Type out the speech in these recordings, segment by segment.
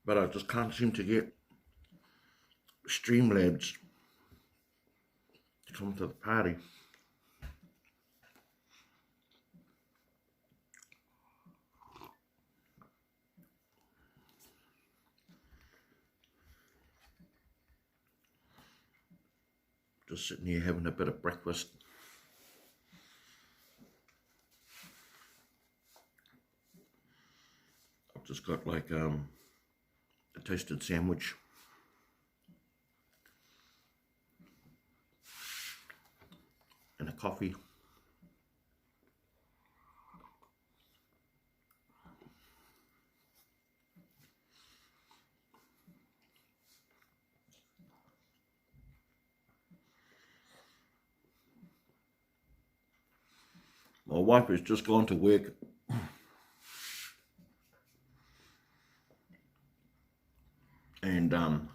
but I just can't seem to get StreamElements to come to the party. Just sitting here having a bit of breakfast. I've just got like a toasted sandwich. And a coffee. My wife has just gone to work. And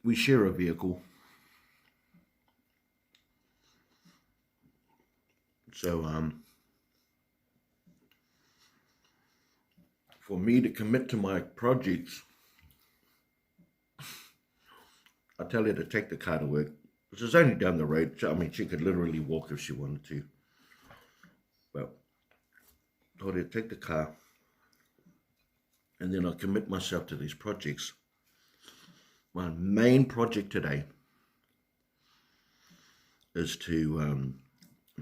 we share a vehicle. So for me to commit to my projects, I tell her to take the car to work, which is only down the road. I mean, she could literally walk if she wanted to. But I told her to take the car, and then I commit myself to these projects. My main project today is to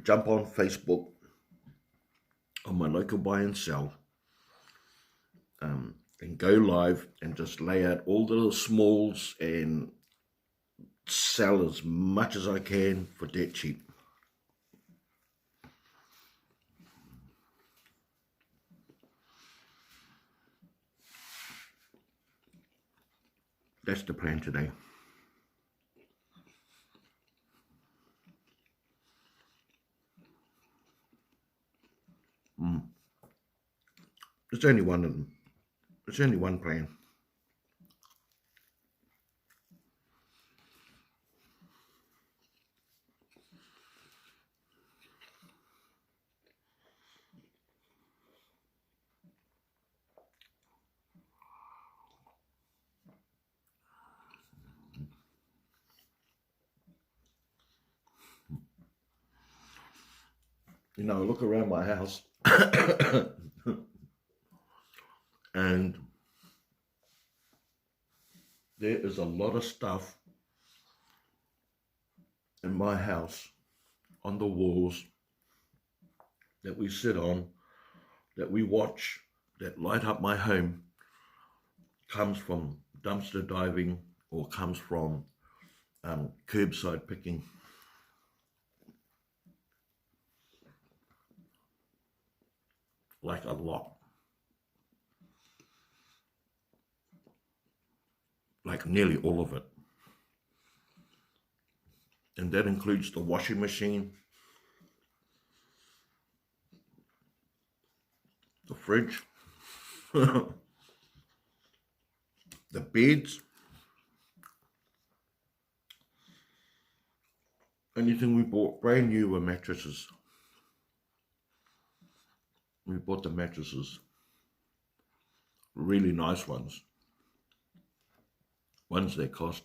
jump on Facebook on my local buy and sell, and go live and just lay out all the little smalls and sell as much as I can for dirt cheap. That's the plan today. It's only one of them. It's only one plan. You know, I look around my house and there is a lot of stuff in my house on the walls that we sit on, that we watch, that light up my home, comes from dumpster diving or comes from curbside picking. Like a lot. Like nearly all of it. And that includes the washing machine, the fridge, the beds, anything we bought brand new were mattresses. We bought the mattresses, really nice ones that cost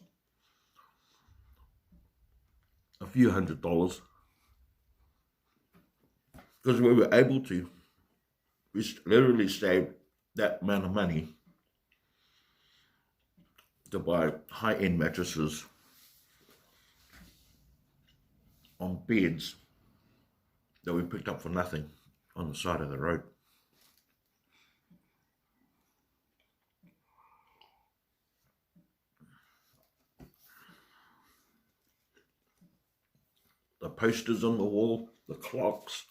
a few $100s, because we were able to. We literally saved that amount of money to buy high-end mattresses on beds that we picked up for nothing on the side of the road. The posters on the wall, the clocks,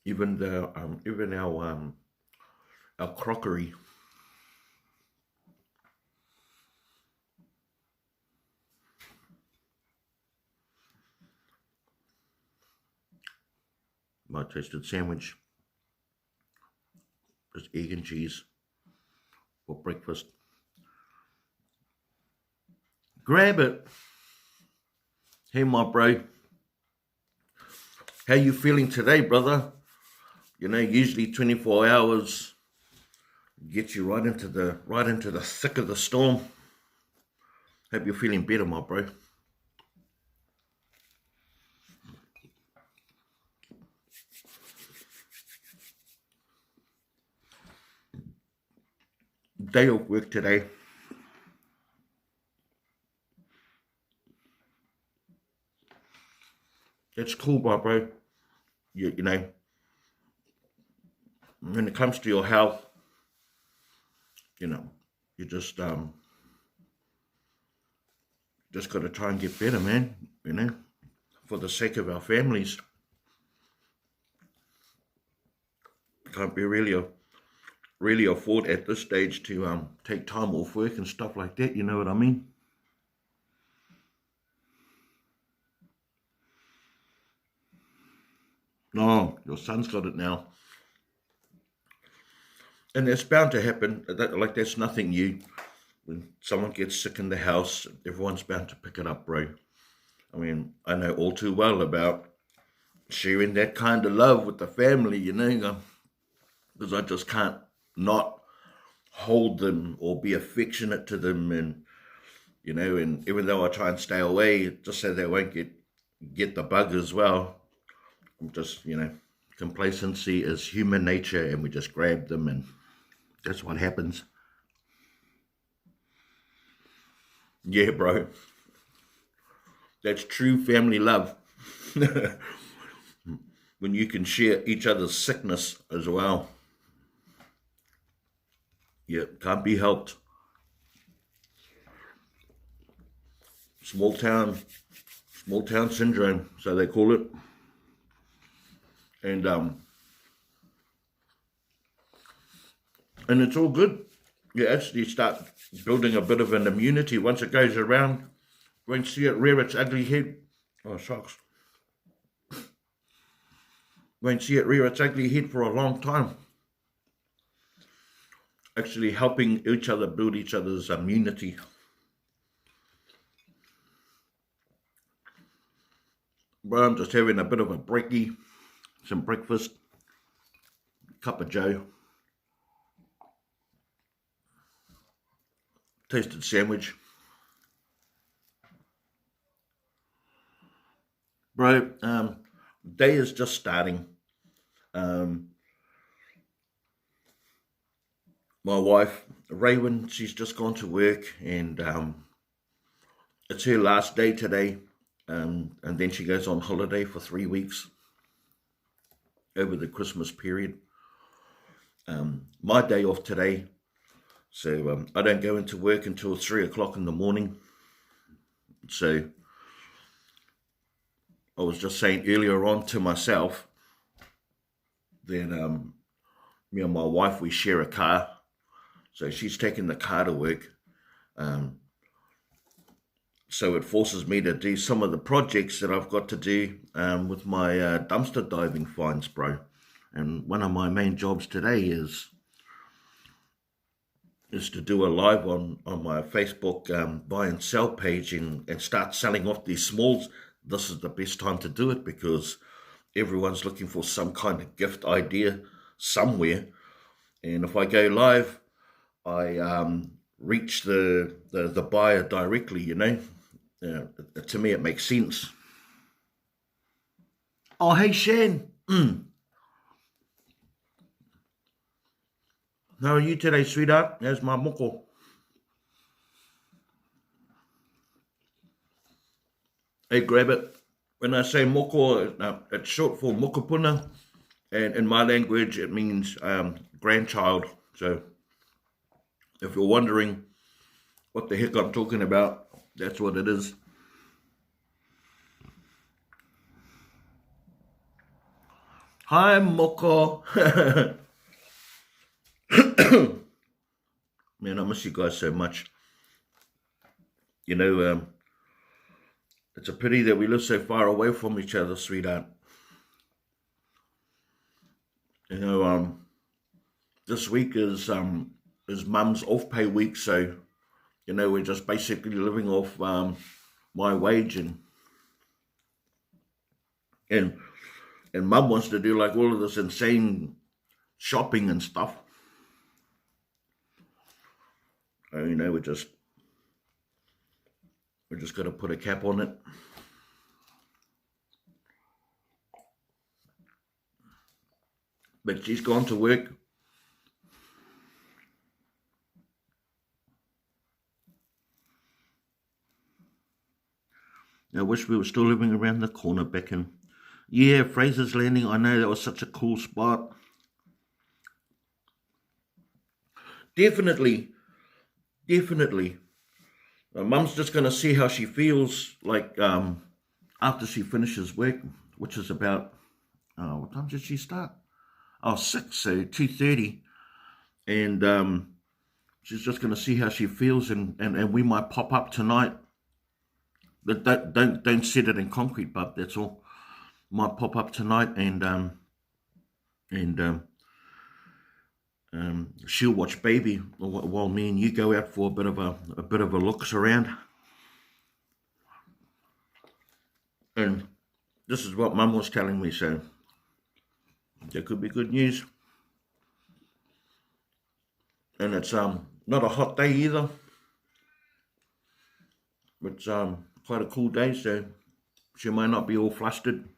even our crockery. My toasted sandwich, just egg and cheese for breakfast. Grab it. Hey, my bro. How you feeling today, brother? You know, usually 24 hours gets you right into the thick of the storm. Hope you're feeling better, my bro. Day of work today. It's cool, my bro. You know, when it comes to your health, you know, you just got to try and get better, man. You know, for the sake of our families. Can't be really afford at this stage to take time off work and stuff like that. You know what I mean? No, your son's got it now. And it's bound to happen. That's nothing new. When someone gets sick in the house, everyone's bound to pick it up, bro. I mean, I know all too well about sharing that kind of love with the family, you know, because I just can't not hold them or be affectionate to them, and you know, and even though I try and stay away just so they won't get the bug as well, I'm just, you know, complacency is human nature, and we just grab them, and that's what happens. Yeah, bro. That's true family love. When you can share each other's sickness as well. Yeah, can't be helped. Small town, small town syndrome, so they call it. And and it's all good. You actually start building a bit of an immunity once it goes around. Won't see it rear its ugly head. Oh, shucks. Won't see it rear its ugly head for a long time. Actually helping each other build each other's immunity. Bro, I'm just having a bit of a brekkie, some breakfast, cup of joe, toasted sandwich. Bro, day is just starting. Um, my wife, Raywin, she's just gone to work, and it's her last day today. And then she goes on holiday for 3 weeks over the Christmas period. My day off today, so I don't go into work until 3 o'clock in the morning. So I was just saying earlier on to myself that me and my wife, we share a car. So she's taking the car to work. Um, so it forces me to do some of the projects that I've got to do with my dumpster diving finds, bro. And one of my main jobs today is to do a live on my Facebook buy and sell page, and start selling off these smalls. This is the best time to do it because everyone's looking for some kind of gift idea somewhere. And if I go live, I reach the buyer directly, you know. To me, it makes sense. Oh, hey, Shan. How are you today, sweetheart? There's my moko. Hey, grab it. When I say moko, it's short for mokopuna. And in my language, it means grandchild. So if you're wondering what the heck I'm talking about, that's what it is. Hi, Moko. Man, I miss you guys so much. You know, it's a pity that we live so far away from each other, sweetheart. You know, this week is Mum's off pay week, so you know we're just basically living off my wage, and And Mum wants to do like all of this insane shopping and stuff. And, you know, we just got to put a cap on it. But she's gone to work. I wish we were still living around the corner back in. Yeah, Fraser's Landing. I know that was such a cool spot. Definitely. Mum's just going to see how she feels like after she finishes work, which is about, what time did she start? 6, so 2:30. And she's just going to see how she feels, and we might pop up tonight. But don't set it in concrete, bub, that's all. Might pop up tonight and she'll watch baby while me and you go out for a bit of a looks around. And this is what Mum was telling me, so there could be good news. And it's not a hot day either. It's quite a cool day, so she might not be all flustered.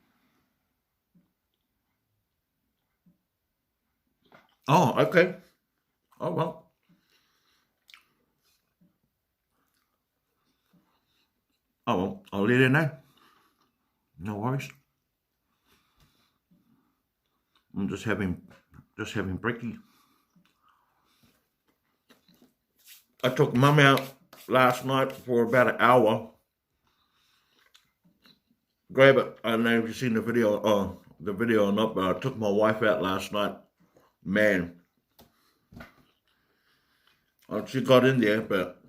Oh, okay. Oh, well. Oh, well, I'll let her know. No worries. I'm just having brekkie. I took Mum out last night for about an hour. Grab it. I don't know if you've seen the video or not, but I took my wife out last night. Man, she got in there, but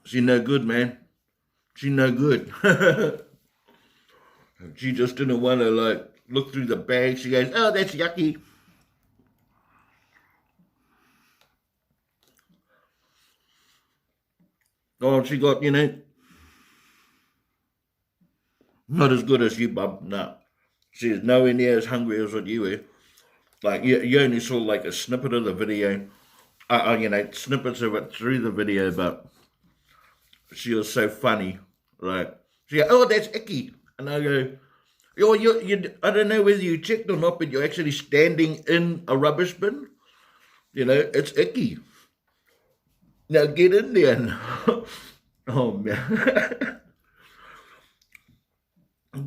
she no good, man. She no good. She just didn't want to like look through the bag. She goes, "Oh, that's yucky." Oh, she got, you know, not as good as you, bub. No, she's nowhere near as hungry as what you were. Like you only saw like a snippet of the video, you know, snippets of it through the video, but she was so funny. Like she goes, "Oh, that's icky," and I go, "Oh, you, I don't know whether you checked or not, but you're actually standing in a rubbish bin. You know, it's icky. Now get in there." Oh man.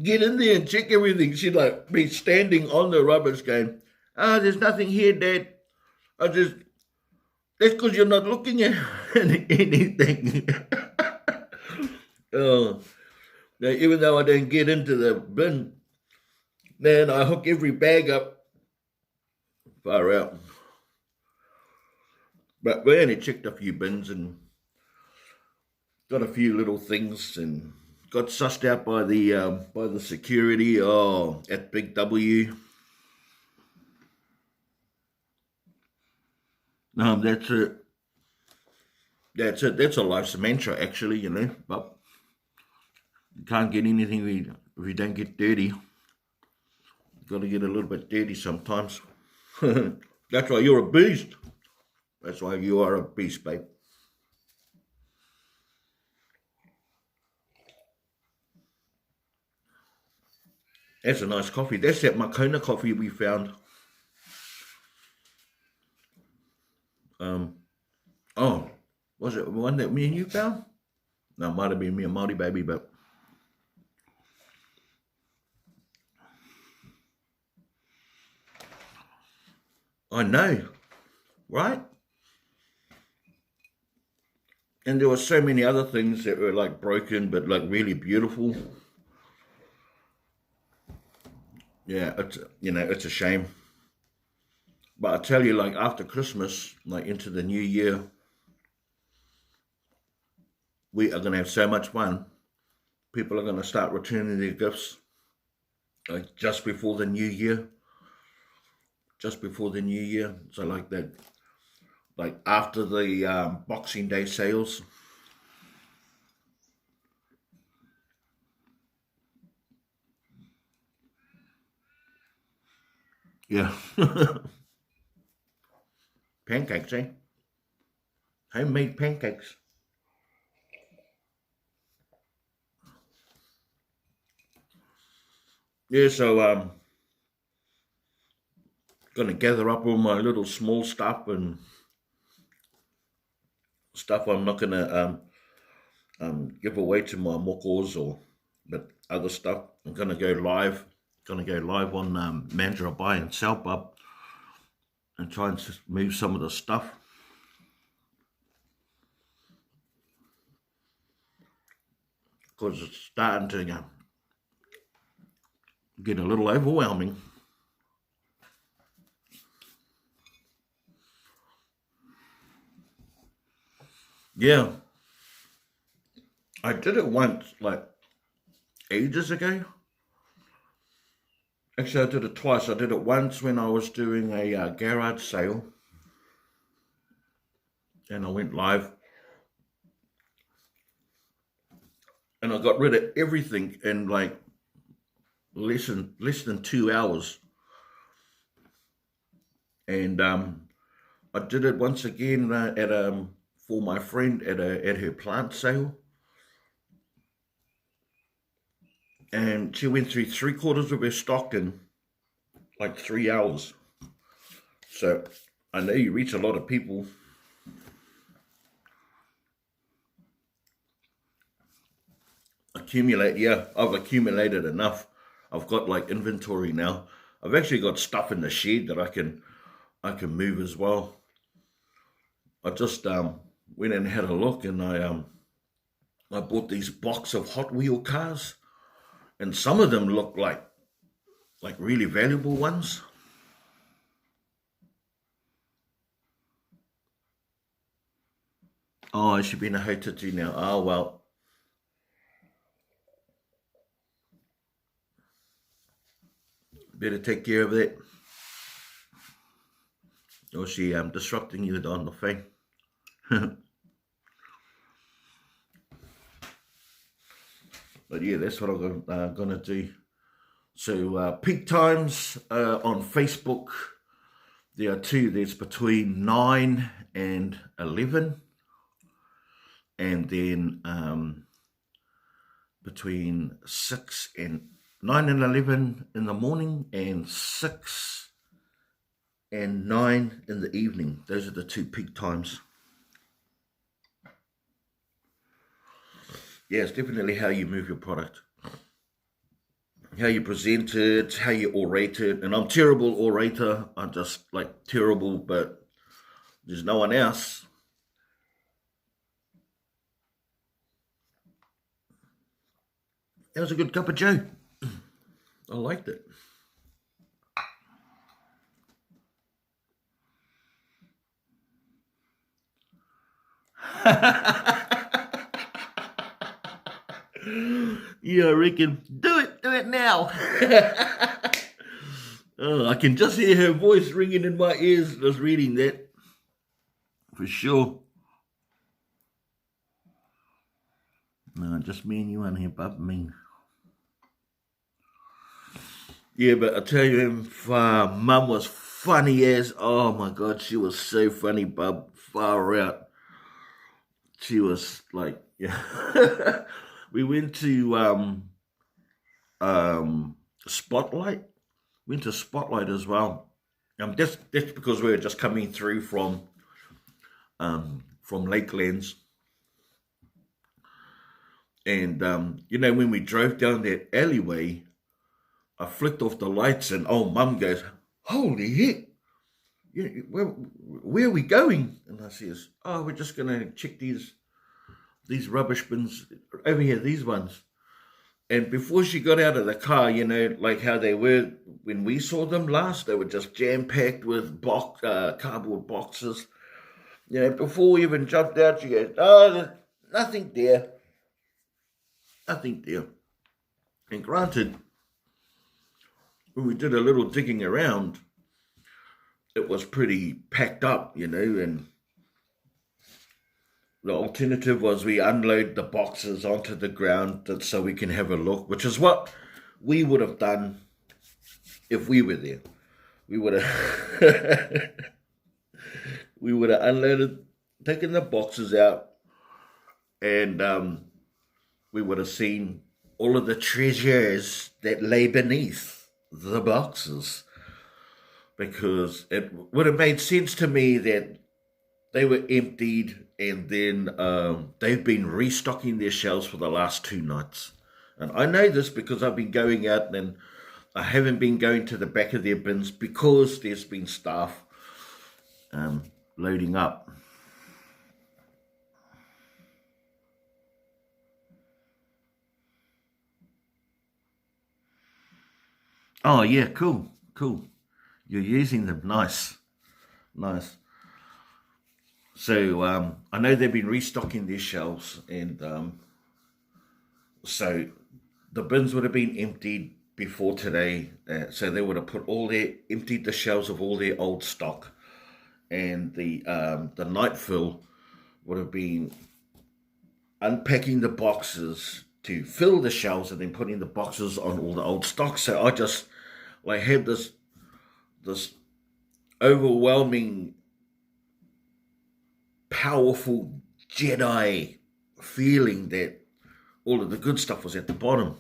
Get in there and check everything. She'd like be standing on the rubbish going, "There's nothing here, Dad. That's because you're not looking at anything." Oh, now, even though I don't get into the bin, man, I hook every bag up. Far out. But we only checked a few bins and got a few little things and got sussed out by the security. Oh, at Big W. That's it. That's it. That's a life's mantra, actually, you know. But you can't get anything if you don't get dirty. You've got to get a little bit dirty sometimes. That's why you're a beast. That's why you are a beast, babe. That's a nice coffee. That's that Makona coffee we found. Oh, was it one that me and you found? No, it might have been me and Marty, baby, but I know, right? And there were so many other things that were like broken, but like really beautiful. Yeah, it's a shame. But I tell you, like after Christmas, like into the new year, we are gonna have so much fun. People are gonna start returning their gifts like just before the new year. Just before the new year. So like that, like after the Boxing Day sales. Yeah. Pancakes, eh? Homemade pancakes. Yeah, so gonna gather up all my little small stuff and stuff I'm not gonna give away to my mokos or but other stuff. I'm gonna go live. Gonna go live on Mandurah Buy and Sell Bub and try and move some of the stuff. Because it's starting to get a little overwhelming. Yeah, I did it once, like ages ago. Actually, I did it twice. I did it once when I was doing a garage sale, and I went live, and I got rid of everything in like less than 2 hours. And I did it once again at for my friend at her plant sale, and she went through 3/4 of her stock in like 3 hours. So I know you reach a lot of people. Accumulate, yeah, I've accumulated enough. I've got like inventory now. I've actually got stuff in the shed that I can move as well. I just went and had a look, and I bought these box of Hot Wheel cars, and some of them look like really valuable ones. Oh, it should be in a hotel too now. Oh well, better take care of that. Or she disrupting you on the phone. But yeah, that's what I'm gonna do. So peak times on Facebook, there are two. There's between 9 and 11, and then between 9 and 11 in the morning, and 6 and 9 in the evening. Those are the two peak times. Yeah, it's definitely how you move your product, how you present it, how you orate it. And I'm terrible orator. I'm just like terrible, but there's no one else. That was a good cup of joe. I liked it. Yeah, I reckon. Do it now. Oh, I can just hear her voice ringing in my ears just reading that. For sure. No, just me and you on here, bub. Yeah, but I tell you, if, Mum was funny as. Oh my God, she was so funny, bub. Far out. She was like, yeah. We went to Spotlight. Went to Spotlight as well. That's because we were just coming through from Lakelands, and when we drove down that alleyway, I flicked off the lights, and Mum goes, "Holy heck! Where are we going?" And I says, "Oh, we're just gonna check these rubbish bins over here, these ones." And before she got out of the car, like how they were when we saw them last, they were just jam packed with cardboard boxes. Before we even jumped out, she goes, "Oh, there's nothing there, nothing there." And granted, when we did a little digging around, it was pretty packed up, and the alternative was we unload the boxes onto the ground so we can have a look, which is what we would have done if we were there. we would have we would have unloaded, taken the boxes out, and we would have seen all of the treasures that lay beneath the boxes, because it would have made sense to me that they were emptied and then they've been restocking their shelves for the last 2 nights. And I know this because I've been going out and I haven't been going to the back of their bins because there's been staff loading up. Oh yeah, cool. You're using them, nice. So I know they've been restocking their shelves, and so the bins would have been emptied before today. So they would have emptied the shelves of all their old stock, and the night fill would have been unpacking the boxes to fill the shelves and then putting the boxes on all the old stock. So I just had this overwhelming, powerful Jedi feeling that all of the good stuff was at the bottom.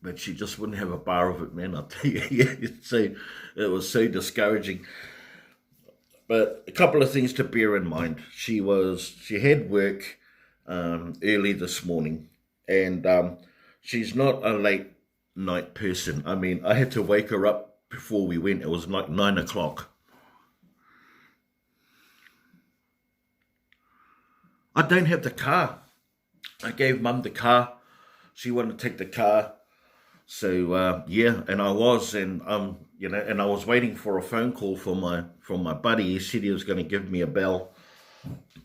But she just wouldn't have a bar of it, man. I'll tell you. So it was so discouraging. But a couple of things to bear in mind. She had work early this morning, and she's not a late night person. I mean, I had to wake her up before we went. It was like 9 o'clock. I don't have the car. I gave Mum the car. She wanted to take the car. So yeah, and I was, and and I was waiting for a phone call from my buddy. He said he was going to give me a bell,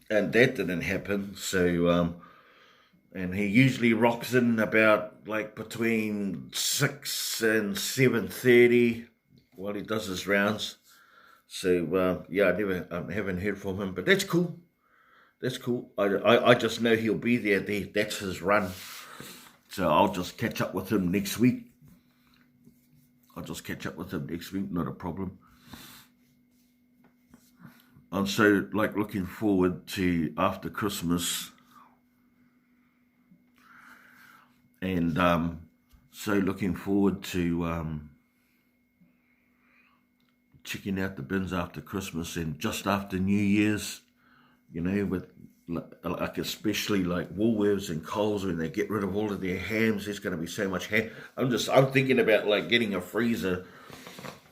and that didn't happen. So and he usually rocks in about like between 6 and 7:30 while he does his rounds. So yeah, I haven't heard from him, but that's cool. That's cool. I just know he'll be there. That's his run. So I'll just catch up with him next week. Not a problem. I'm so looking forward to after Christmas, and so looking forward to checking out the bins after Christmas and just after New Year's. With especially Woolworths and Coles, when they get rid of all of their hams, there's going to be so much ham. I'm thinking about getting a freezer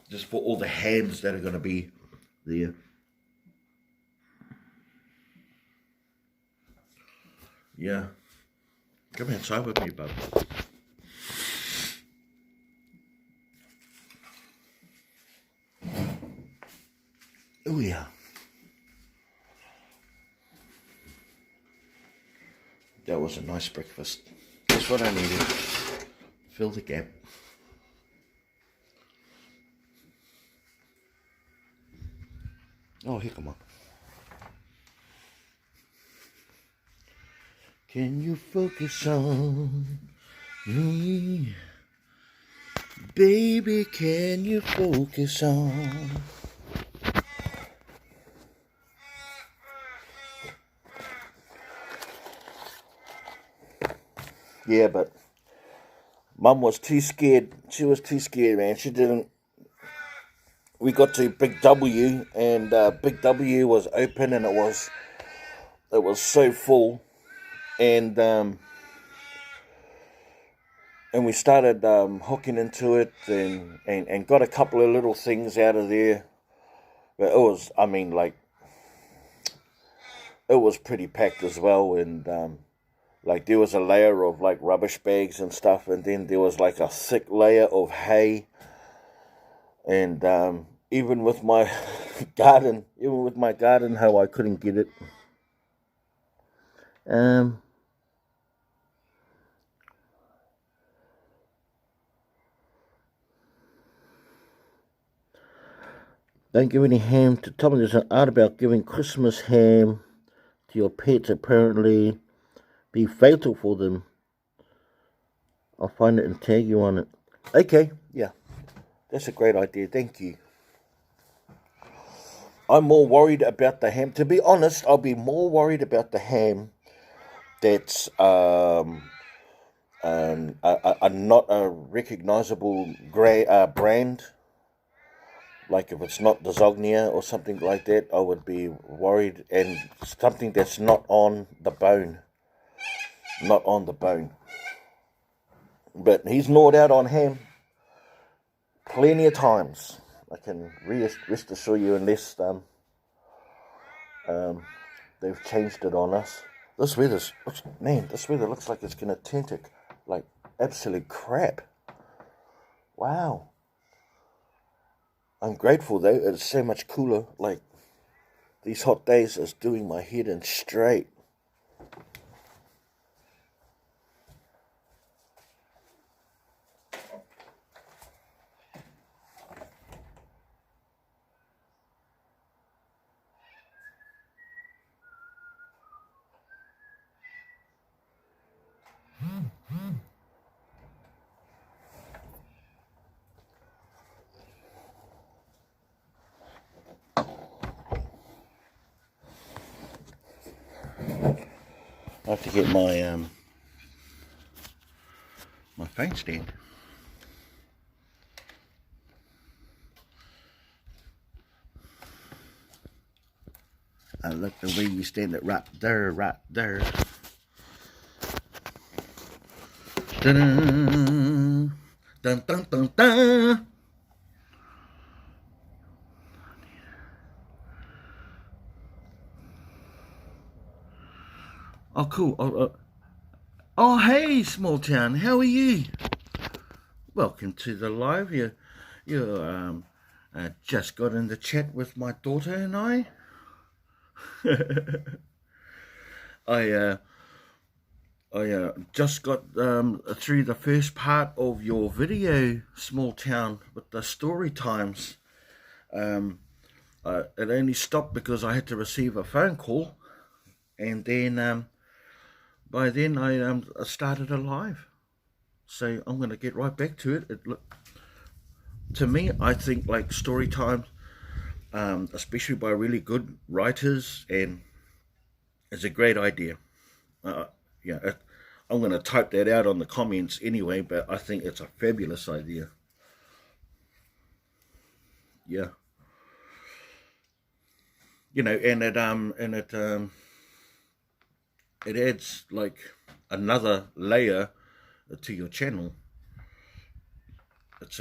just for all the hams that are going to be there. Yeah, come outside with me, bub. Oh yeah. That was a nice breakfast. That's what I needed. Fill the gap. Oh, here, come on. Can you focus on me? Baby, can you focus on? Yeah, but Mum was too scared. She was too scared, man. She didn't. We got to Big W, and Big W was open, and it was so full, and we started hooking into it, and got a couple of little things out of there. But it was, it was pretty packed as well, and there was a layer of rubbish bags and stuff, and then there was a thick layer of hay. And even with my garden hoe, I couldn't get it. Don't give any ham to Tommy. There's an art about giving Christmas ham to your pets. Apparently, be fatal for them. I'll find it and tag you on it. Okay, yeah. That's a great idea. Thank you. I'm more worried about the ham. To be honest, I'll be more worried about the ham that's not a recognizable brand. Like if it's not Dysognia or something like that, I would be worried. And something that's not on the bone. Not on the bone. But he's gnawed out on ham plenty of times. I can rest assure you, unless they've changed it on us. This weather looks like it's going to turn to like absolute crap. Wow. I'm grateful though, it's so much cooler. Like, these hot days is doing my head in straight. I have to get my my phone stand. I like the way you stand it right there, right there. Dun dun dun dun dun. Oh, cool. Oh, hey, small town. How are you? Welcome to the live. You just got in the chat with my daughter and I. I just got through the first part of your video, small town, with the story times. It only stopped because I had to receive a phone call, and then by then I started a live. So I'm going to get right back to it. To me, I think like story times, especially by really good writers, and it's a great idea. Yeah, I'm going to type that out on the comments anyway, but I think it's a fabulous idea. Yeah. You know, and it adds like another layer to your channel. It's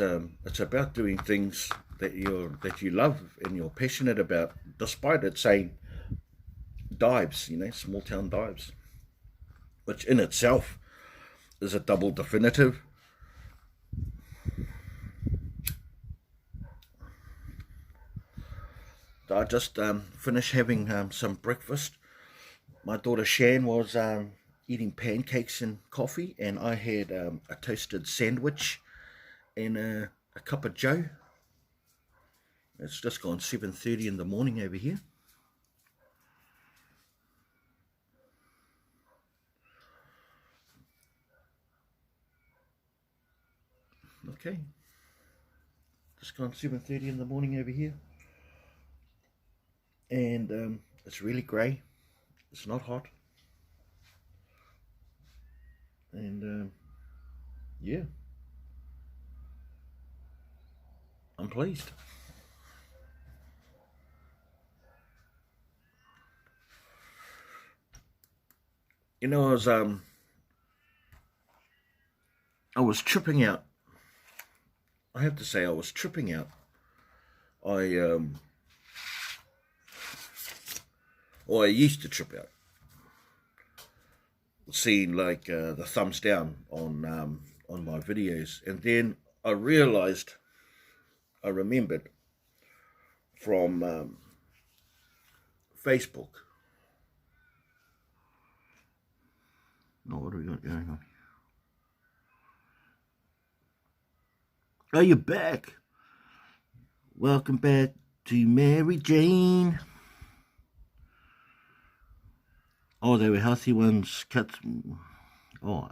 about doing things that you love and you're passionate about, despite it saying dives, small town dives, which in itself is a double definitive. I just finished having some breakfast. My daughter Shan was eating pancakes and coffee, and I had a toasted sandwich and a cup of joe. It's just gone 7:30 in the morning over here. Okay. Just gone 7:30 in the morning over here. And it's really grey. It's not hot. And yeah. I'm pleased. I was tripping out. I have to say I was tripping out. I used to trip out, seeing like the thumbs down on my videos, and then I remembered from Facebook. No, what do we got going on? Oh, you're back. Welcome back to Mary Jane. Oh, they were healthy ones. Cut. Oh.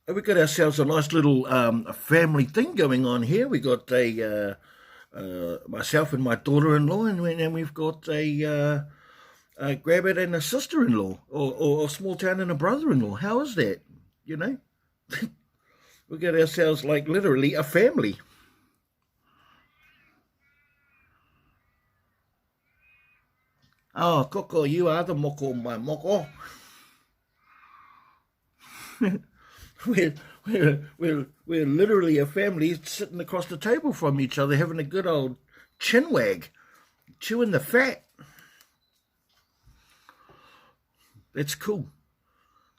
we got ourselves a nice little family thing going on here. We got myself and my daughter-in-law, and we've got a grabbit and a sister-in-law, or a small town and a brother-in-law. How is that? You know, we got ourselves like literally a family. Oh, Coco, you are the moko, my moko. we're, we're literally a family sitting across the table from each other, having a good old chin wag, chewing the fat. That's cool.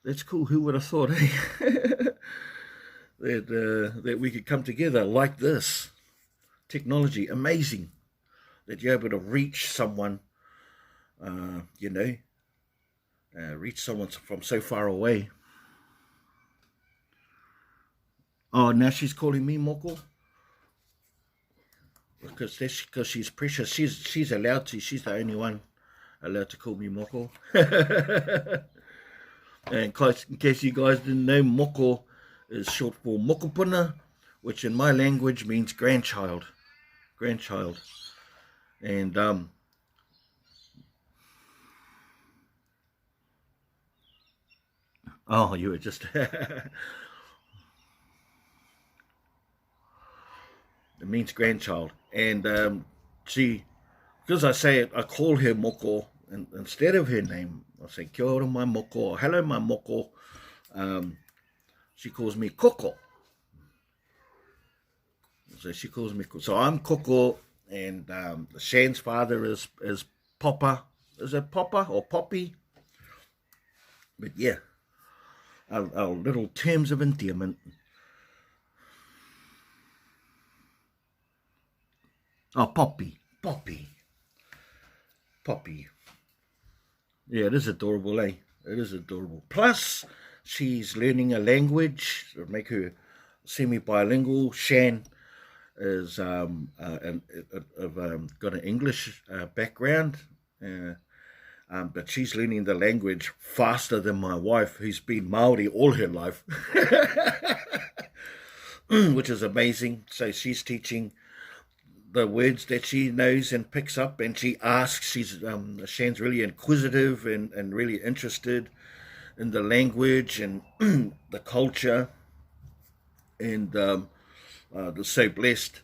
That's cool. Who would have thought, eh? that we could come together like this? Technology, amazing. That you're able to reach someone, reach someone from so far away. Oh, now she's calling me Moko? Because she's precious. She's allowed to. She's the only one allowed to call me Moko. And in case you guys didn't know, Moko is short for Mokopuna, which in my language means grandchild. Grandchild. And oh, you were just it means grandchild. And she, because I say it, I call her Moko instead of her name. I say, kia ora my moko, or hello my moko. She calls me Koko. So she calls me, so I'm Koko, and Shan's father is Papa. Is it Papa or Poppy? But yeah, our little terms of endearment. Oh, Poppy. Yeah, it is adorable, eh? It is adorable. Plus, she's learning a language to make her semi-bilingual. Shan is got an English background, but she's learning the language faster than my wife, who's been Maori all her life, which is amazing. So she's teaching the words that she knows and picks up, and she asks. Shan's really inquisitive and really interested in the language and the culture, and they're so blessed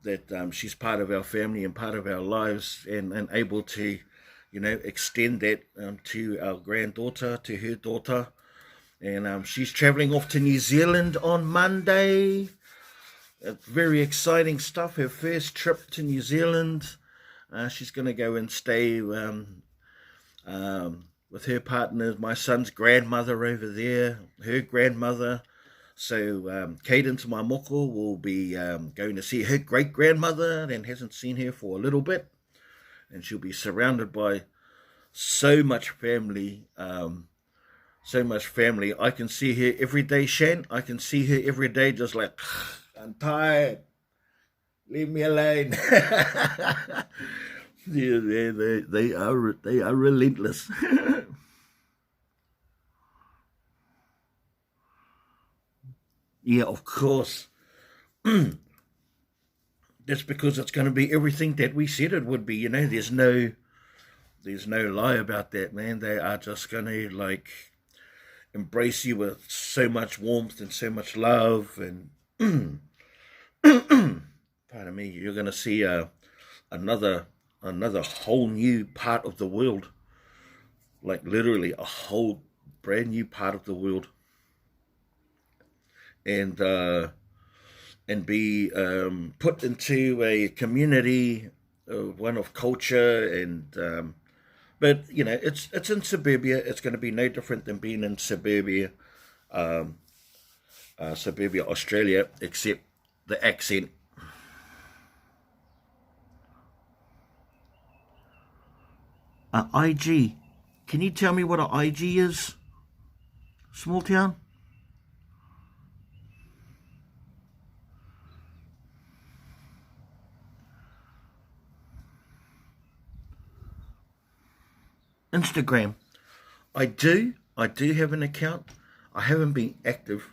that she's part of our family and part of our lives, and able to, extend that to our granddaughter, to her daughter. And she's traveling off to New Zealand on Monday. Very exciting stuff. Her first trip to New Zealand. She's going to go and stay with her partner, my son's grandmother over there, her grandmother. So Cadence, my moko, will be going to see her great-grandmother and hasn't seen her for a little bit. And she'll be surrounded by so much family. I can see her every day, Shan. I can see her every day just like, I'm tired. Leave me alone. Yeah, they are relentless. Yeah, of course. That's because it's going to be everything that we said it would be. There's no lie about that, man. They are just going to embrace you with so much warmth and so much love, and pardon me, you're going to see another whole new part of the world, like literally a whole brand new part of the world, and be put into a community, one of culture, and but it's in suburbia. It's going to be no different than being in suburbia, Australia, except the accent. IG. Can you tell me what an IG is? Small town? Instagram. I do have an account. I haven't been active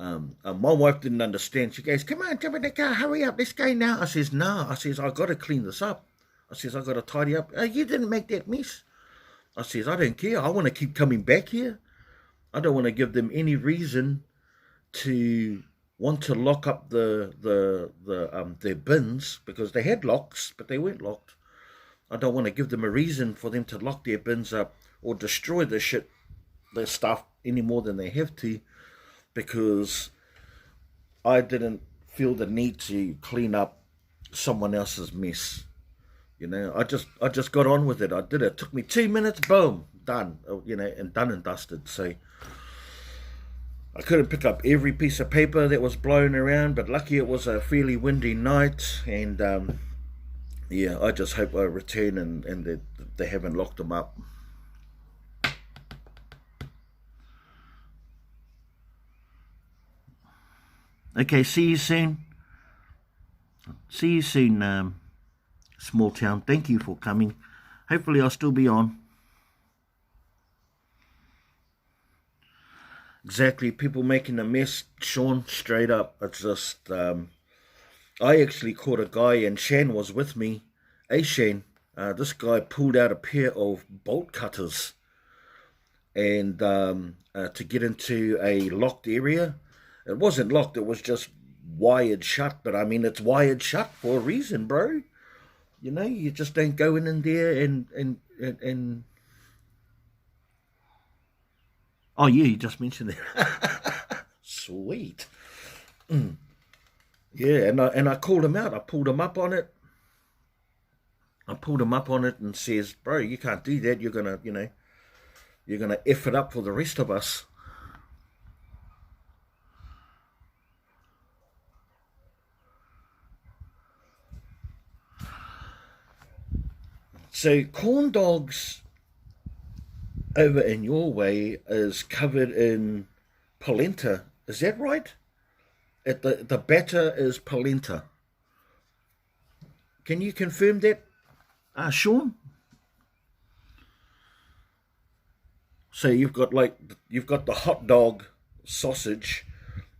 My wife didn't understand. She goes, "Come on, jump in the car, hurry up, let's go now." I says, "No." I says, "I got to clean this up." I says, "I got to tidy up." "Oh, you didn't make that mess." I says, "I don't care. I want to keep coming back here. I don't want to give them any reason to want to lock up their bins, because they had locks, but they weren't locked. I don't want to give them a reason for them to lock their bins up or destroy their stuff any more than they have to, because I didn't feel the need to clean up someone else's mess. You know, I just got on with it. I did it. It took me 2 minutes, boom, done. You know, and done and dusted. So I couldn't pick up every piece of paper that was blown around, but lucky it was a fairly windy night, and yeah, I just hope I return and that they haven't locked them up. Okay, see you soon. See you soon, small town. Thank you for coming. Hopefully I'll still be on. Exactly, people making a mess, Sean, straight up. It's just, I actually caught a guy, and Shan was with me. Hey, Shan, this guy pulled out a pair of bolt cutters and to get into a locked area. It wasn't locked, it was just wired shut, but I mean, it's wired shut for a reason, bro. You know, you just don't go in there and oh yeah, you just mentioned that. Sweet. Yeah, and I called him out. I pulled him up on it. I pulled him up on it and says, "Bro, you can't do that. You're gonna, you know, you're gonna F it up for the rest of us." So corn dogs over in your way is covered in polenta. Is that right? The batter is polenta. Can you confirm that, Sean? So you've got the hot dog sausage,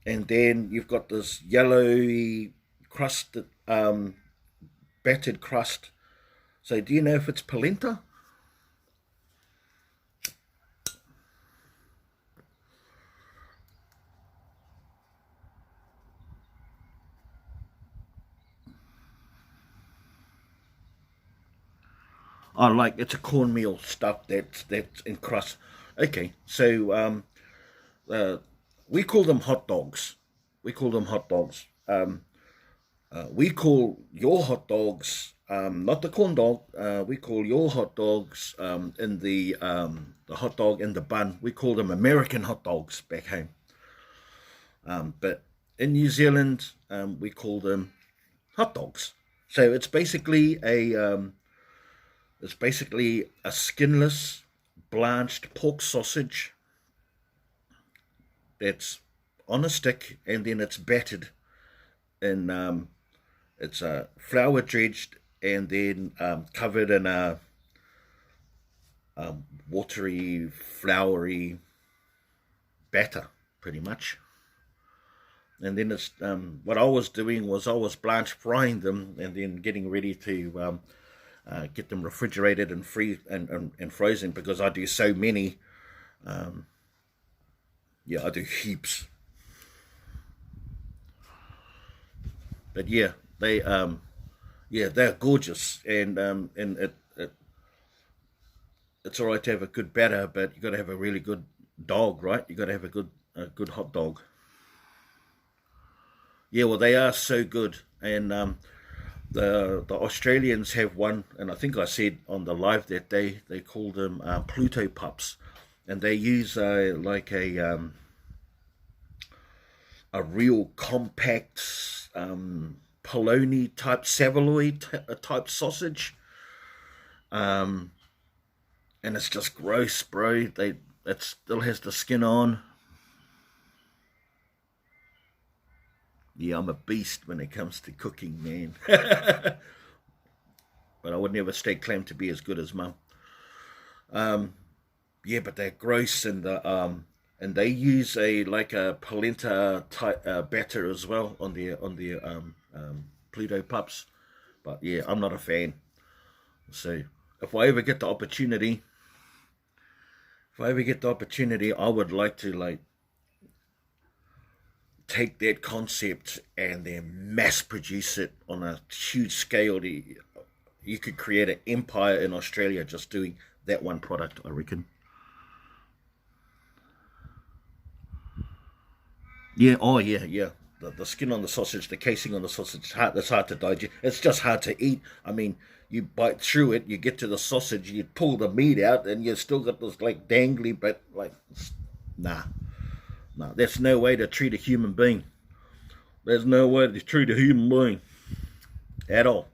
and then you've got this yellowy crusted battered crust. So do you know if it's polenta? Oh, like it's a cornmeal stuff that's in crust. Okay, so uh, we call them hot dogs. We call them hot dogs. We call your hot dogs not the corn dog. We call your hot dogs in the hot dog in the bun. We call them American hot dogs back home. But in New Zealand, we call them hot dogs. So it's basically a skinless blanched pork sausage that's on a stick, and then it's battered in it's flour dredged, and then covered in a watery, floury batter, pretty much. And then it's what I was doing was I was blanch frying them and then getting ready to get them refrigerated and and frozen, because I do so many. Yeah, I do heaps. But yeah, they're gorgeous, and it's all right to have a good batter, but you got to have a really good dog, right? You got to have a good hot dog. Yeah, well, they are so good, and the Australians have one, and I think I said on the live that they call them Pluto pups, and they use a real compact polony type saveloy type sausage, um, and it's just gross, bro. It still has the skin on. Yeah, I'm a beast when it comes to cooking, man. But I would never stake claim to be as good as mum. Yeah, but they're gross, and and they use like a polenta type batter as well on their Pluto pups. But yeah, I'm not a fan. So if I ever get the opportunity, I would like to like take that concept and then mass produce it on a huge scale. You could create an empire in Australia just doing that one product, I reckon. Yeah, oh yeah, yeah. The skin on the sausage, the casing on the sausage, it's hard to digest. It's just hard to eat. I mean, you bite through it, you get to the sausage, you pull the meat out, and you still got this like dangly, but like, nah, nah. That's no way to treat a human being. There's no way to treat a human being at all.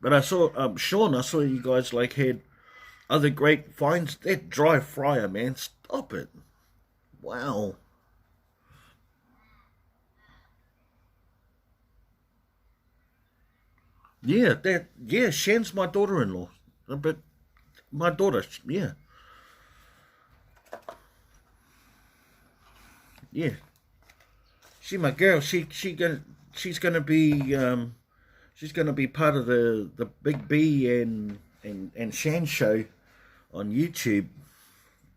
But I saw, Sean, I saw you guys like had other great finds. That dry fryer, man, stop it. Wow. Yeah, Shan's my daughter-in-law. But my daughter, yeah, yeah. She my girl. She's gonna be she's gonna be part of the Big B and Shan show on YouTube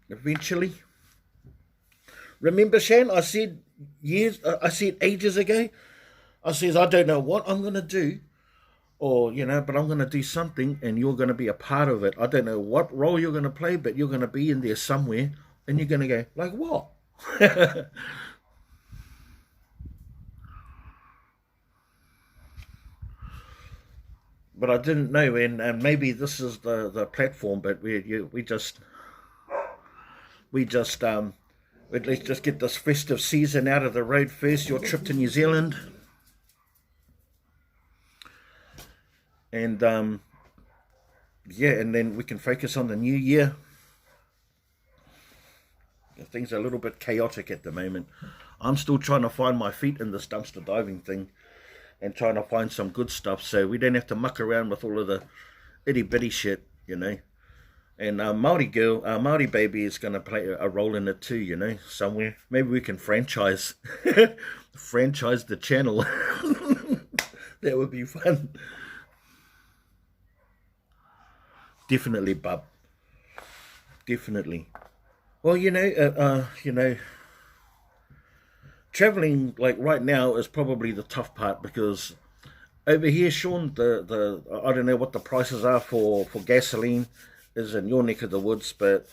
eventually. Remember, Shan? I said ages ago. I says I don't know what I'm gonna do, or but I'm gonna do something, and you're gonna be a part of it. I don't know what role you're gonna play, but you're gonna be in there somewhere, and you're gonna go like what? But I didn't know, and maybe this is the platform. But we just let's just get this festive season out of the road first. Your trip to New Zealand, and yeah, and then we can focus on the new year. Things are a little bit chaotic at the moment. I'm still trying to find my feet in this dumpster diving thing and trying to find some good stuff so we don't have to muck around with all of the itty bitty shit. And Maori baby is going to play a role in it too, somewhere. Maybe we can franchise the channel. That would be fun. Definitely, bub. Definitely. Well, traveling like right now is probably the tough part because over here, Sean, the I don't know what the prices are for gasoline is in your neck of the woods, but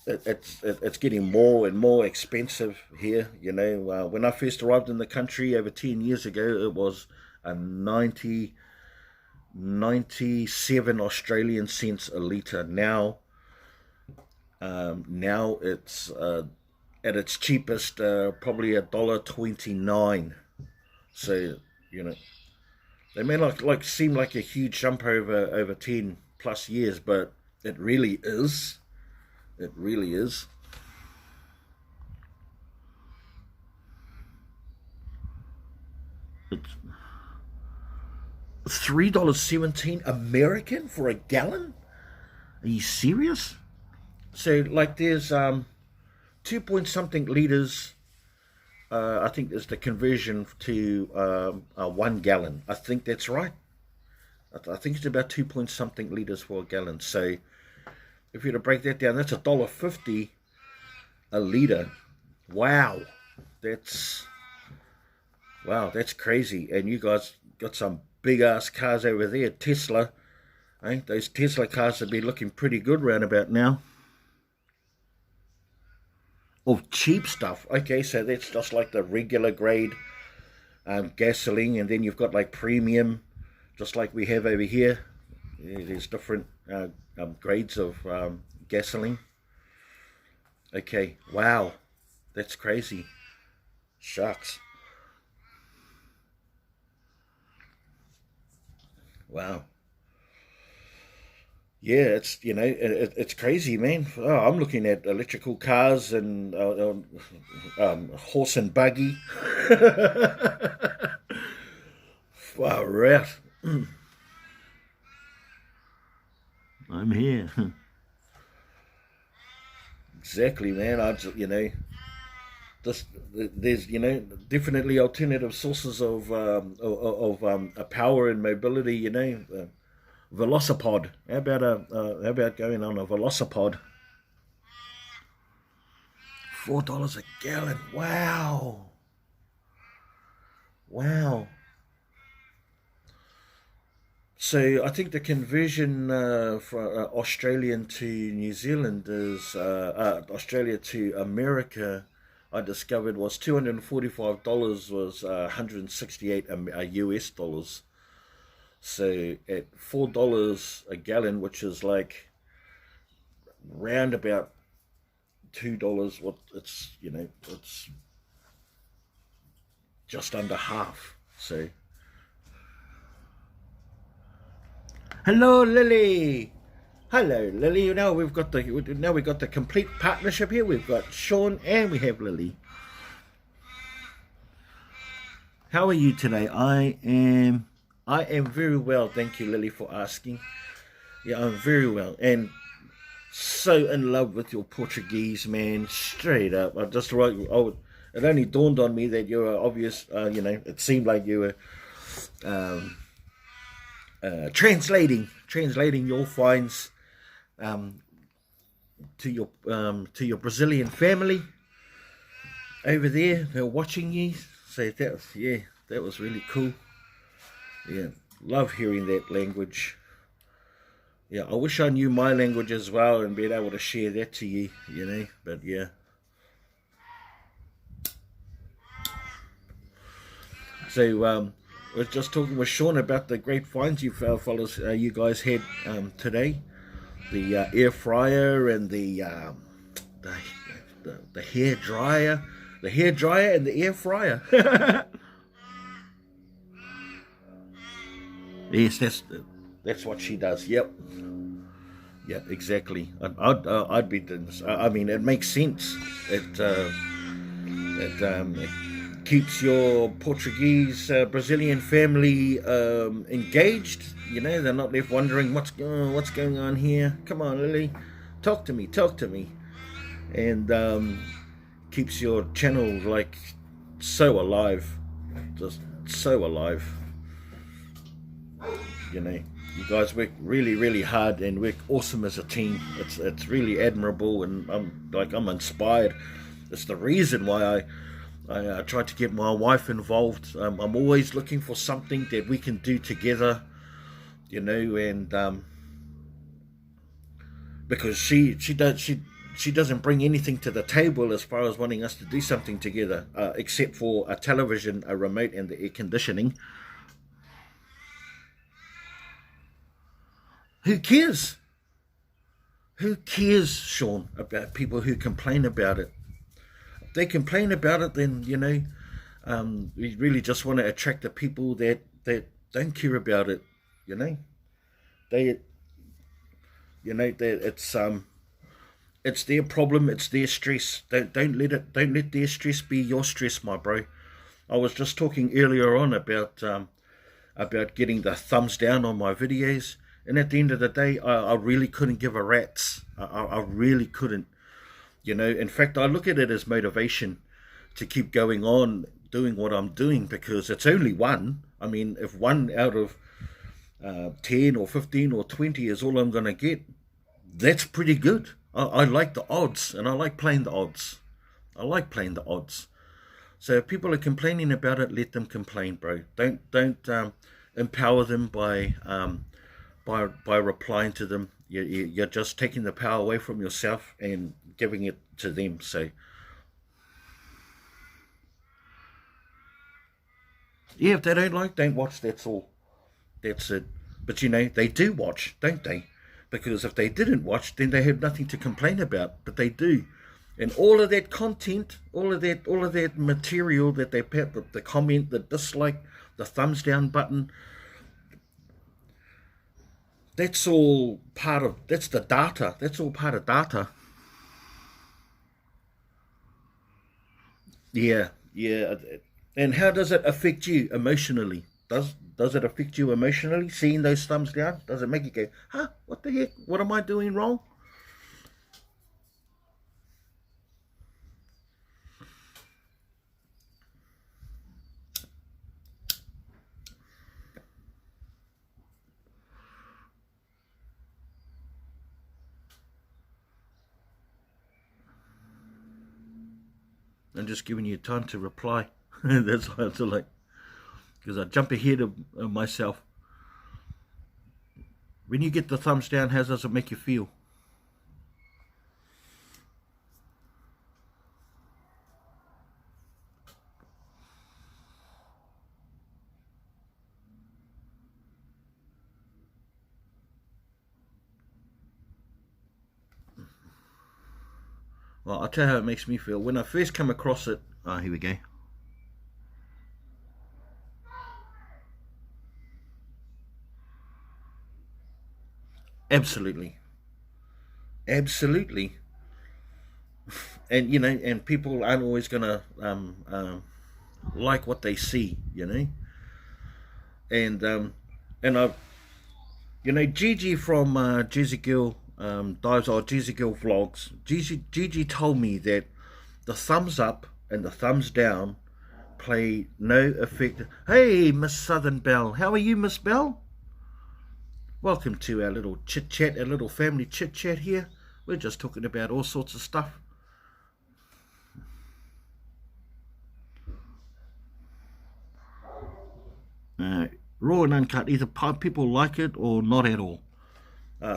it's getting more and more expensive here. When I first arrived in the country over 10 years ago, it was a 97 Australian cents a litre. Now it's at its cheapest, probably $1.29. So you know they may not like seem like a huge jump over 10 plus years, but it really is. It really is. It's $3.17 American for a gallon. Are you serious? So like there's 2 point something liters. I think there's the conversion to 1 gallon. I think that's right. I think it's about 2 point something liters for a gallon. So if you were to break that down, that's $1.50 a liter. Wow, that's that's crazy. And you guys got some big ass cars over there, Tesla. Eh? Those Tesla cars have been looking pretty good round about now. Of cheap stuff. Okay, so that's just like the regular grade gasoline, and then you've got like premium, just like we have over here. There's different grades of gasoline. Okay, wow, that's crazy. Shucks. Wow. Yeah, it's crazy, man. Oh, I'm looking at electrical cars and horse and buggy. Wow, right. I'm here. exactly, man. I just, this, there's, definitely alternative sources of power and mobility. Velocipod. How about going on a velocipod? $4 a gallon. Wow. Wow. So I think the conversion from Australian to New Zealand is Australia to America. I discovered was $245 was 168 US dollars. So at $4 a gallon, which is like round about $2, what it's just under half. So hello, Lily. Hello, Lily. Now we've got the complete partnership here. We've got Sean and we have Lily. How are you today? I am very well. Thank you, Lily, for asking. Yeah, I'm very well, and so in love with your Portuguese, man. Straight up, I just right. It only dawned on me that you were obvious. It seemed like you were. Translating your finds to your Brazilian family over there. They're watching you. So that was really cool. Yeah, love hearing that language. Yeah, I wish I knew my language as well and being able to share that to you. But yeah. So I was just talking with Sean about the great finds you fellas, you guys had today. The air fryer and the hair dryer, and the air fryer. Yes, that's what she does. Yep, exactly. I'd be doing this. I mean, it makes sense. It keeps your Portuguese Brazilian family engaged. They're not left wondering what's going on here. Come on, Lily, talk to me, and keeps your channel like so alive, just so alive. You guys work really, really hard and work awesome as a team. It's really admirable, and I'm inspired. It's the reason why I try to get my wife involved. I'm always looking for something that we can do together, and because she doesn't bring anything to the table as far as wanting us to do something together, except for a television, a remote, and the air conditioning. Who cares? Who cares, Sean, about people who complain about it? If they complain about it, then we really just want to attract the people that don't care about it. They that it's their problem, it's their stress. Don't let their stress be your stress, my bro. I was just talking earlier on about getting the thumbs down on my videos. And at the end of the day, I really couldn't give a rat's. I really couldn't. In fact, I look at it as motivation to keep going on doing what I'm doing, because it's only one. I mean, if one out of 10 or 15 or 20 is all I'm going to get, that's pretty good. I like the odds, and I like playing the odds. So if people are complaining about it, let them complain, bro. Don't empower them by replying to them. You're just taking the power away from yourself and giving it to them. So yeah, if they don't watch, that's all. That's it. But they do watch, don't they? Because if they didn't watch, then they have nothing to complain about. But they do. And all of that content, all of that material that they put, the comment, the dislike, the thumbs down button, that's the data. That's all part of data. Yeah. And how does it affect you emotionally? Does it affect you emotionally, seeing those thumbs down? Does it make you go, huh, what the heck? What am I doing wrong? I'm just giving you time to reply. That's why it's like, because I jump ahead of myself. When you get the thumbs down, how does it make you feel? Well, I'll tell you how it makes me feel. When I first come across it, here we go. Absolutely. Absolutely. And, you know, and people aren't always going to like what they see, you know. And I've, you know, Gigi from Jersey Girl Dives or Jersey Girl Vlogs, Gigi told me that the thumbs up and the thumbs down play no effect. Hey, Miss Southern Belle. How are you, Miss Belle? Welcome to our little chit-chat, our little family chit-chat here. We're just talking about all sorts of stuff. Raw and uncut, either people like it or not at all.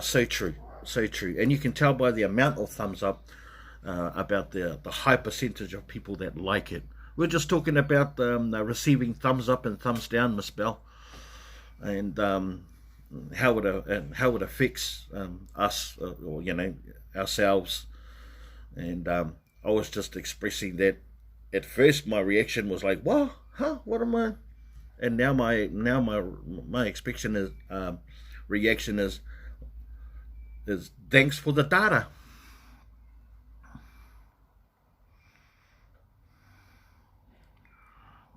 So true, so true. And you can tell by the amount of thumbs up about the high percentage of people that like it. We're just talking about receiving thumbs up and thumbs down, Miss Bell, and how it affects us, or you know, ourselves. And I was just expressing that. At first, my reaction was like, "What? Huh? What am I?" And now my expression is reaction is thanks for the data.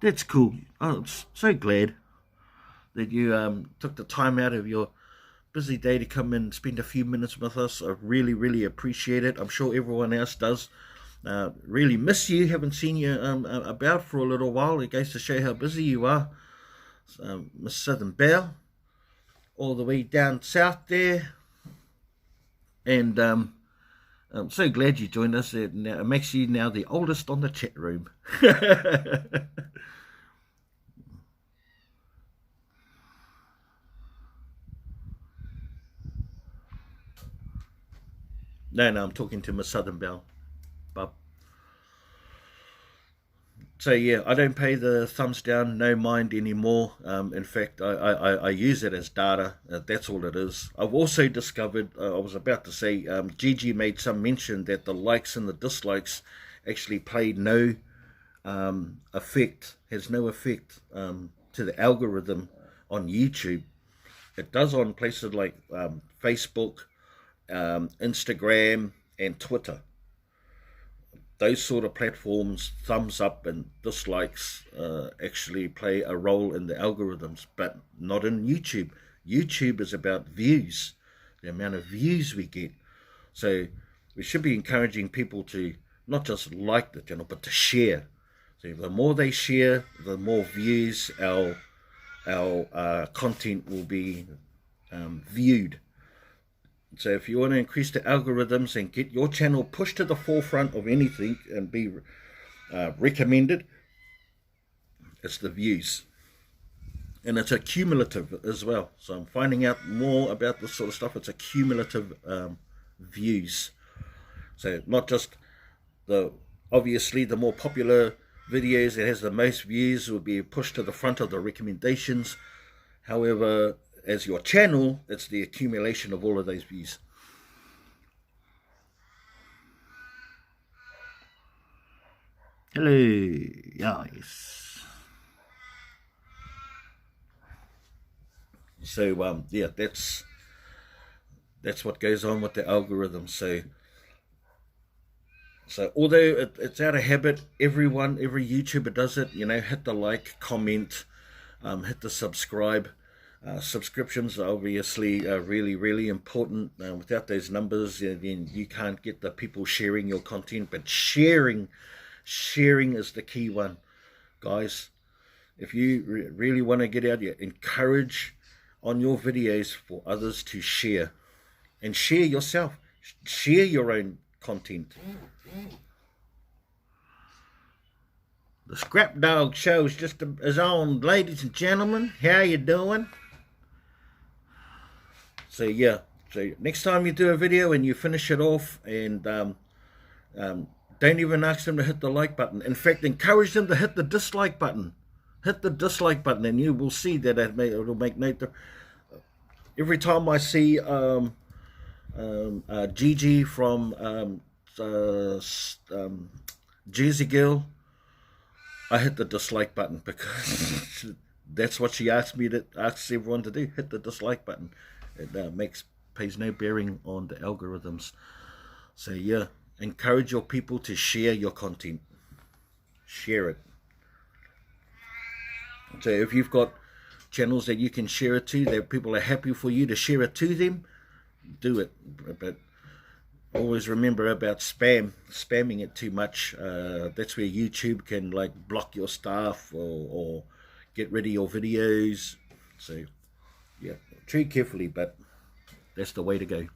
That's cool. I'm so glad that you took the time out of your busy day to come and spend a few minutes with us. I really, really appreciate it. I'm sure everyone else does. Really miss you. Haven't seen you about for a little while. It goes to show how busy you are. Miss Southern Belle, all the way down south there. And I'm so glad you joined us. It makes you now the oldest on the chat room. No, I'm talking to Miss Southern Belle, Bub. So yeah, I don't pay the thumbs down, no mind anymore. In fact, I use it as data. That's all it is. I've also discovered, I was about to say, Gigi made some mention that the likes and the dislikes actually played no effect, has no effect to the algorithm on YouTube. It does on places like Facebook, Instagram, and Twitter. Those sort of platforms, thumbs up and dislikes actually play a role in the algorithms, but not in YouTube. YouTube is about views, the amount of views we get. So we should be encouraging people to not just like the channel, but to share. So the more they share, the more views our content will be viewed. So if you want to increase the algorithms and get your channel pushed to the forefront of anything and be recommended, it's the views. And it's accumulative as well. So I'm finding out more about this sort of stuff. It's accumulative views. So not just obviously the more popular videos that has the most views will be pushed to the front of the recommendations. However, as your channel, it's the accumulation of all of those views. Hello, yes. So yeah, that's what goes on with the algorithm. So although it's out of habit, every YouTuber does it. You know, hit the like, comment, hit the subscribe. Subscriptions are obviously really, really important. Without those numbers, then you can't get the people sharing your content. But sharing is the key one, guys. If you really want to get out here, encourage on your videos for others to share. And share yourself. Share your own content. The Scrap Dog Show's just is on, ladies and gentlemen. How you doing? So yeah, so next time you do a video and you finish it off, and don't even ask them to hit the like button. In fact, encourage them to hit the dislike button. Hit the dislike button, and you will see that it'll make no difference. Every time I see Gigi from Jersey Girl, I hit the dislike button, because that's what she asked everyone to do. Hit the dislike button. It pays no bearing on the algorithms. So yeah, encourage your people to share your content. Share it. So if you've got channels that you can share it to, that people are happy for you to share it to them, do it. But always remember about spamming it too much. That's where YouTube can like block your stuff, or get rid of your videos. So yeah, treat carefully, but that's the way to go.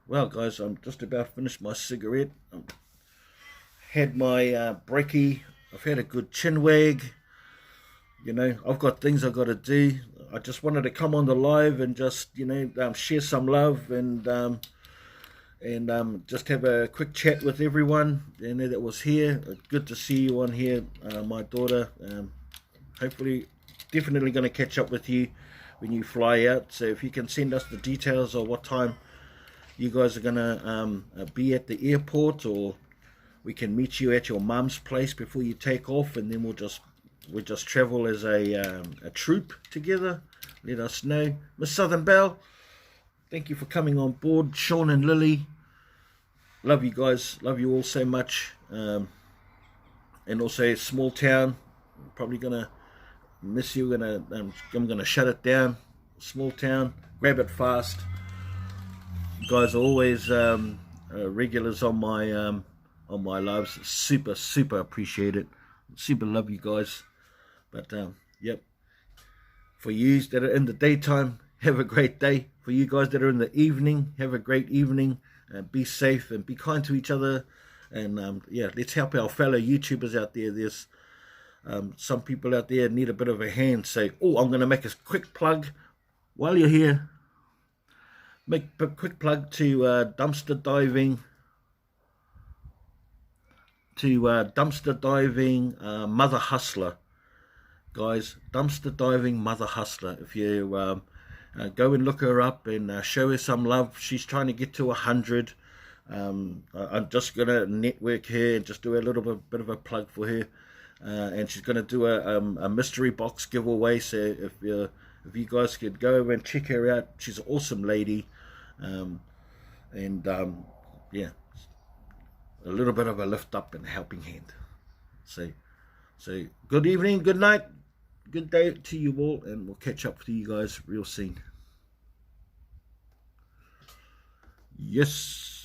Well guys, I'm just about finished my cigarette. Had my brekkie. I've had a good chin wag. You know, I've got things I've got to do. I just wanted to come on the live and just, you know, share some love, and just have a quick chat with everyone, you know, that was here. Good to see you on here, my daughter. Hopefully, definitely going to catch up with you when you fly out. So if you can send us the details of what time you guys are going to be at the airport, or we can meet you at your mum's place before you take off, and then we'll just travel as a troop together. Let us know. Miss Southern Belle, thank you for coming on board. Sean and Lily, love you guys. Love you all so much. And also Small Town, probably gonna miss you. I'm gonna shut it down. Small Town, grab it fast. You guys are always regulars on my lives. Super appreciate it. Super love you guys. But yep, for you that are in the daytime, have a great day. For you guys that are in the evening, have a great evening. Be safe and be kind to each other. And yeah, let's help our fellow YouTubers out there. There's some people out there need a bit of a hand. So, I'm going to make a quick plug while you're here. Make a quick plug to dumpster diving. Dumpster diving Mother Hustler, guys. Dumpster diving Mother Hustler. If you go and look her up and show her some love. She's trying to get to 100. I'm just gonna network her and just do a little bit of a plug for her. And she's gonna do a mystery box giveaway. So if you guys could go over and check her out, she's an awesome lady. Yeah, a little bit of a lift up and helping hand. So good evening, good night, good day to you all, and we'll catch up with you guys real soon. Yes.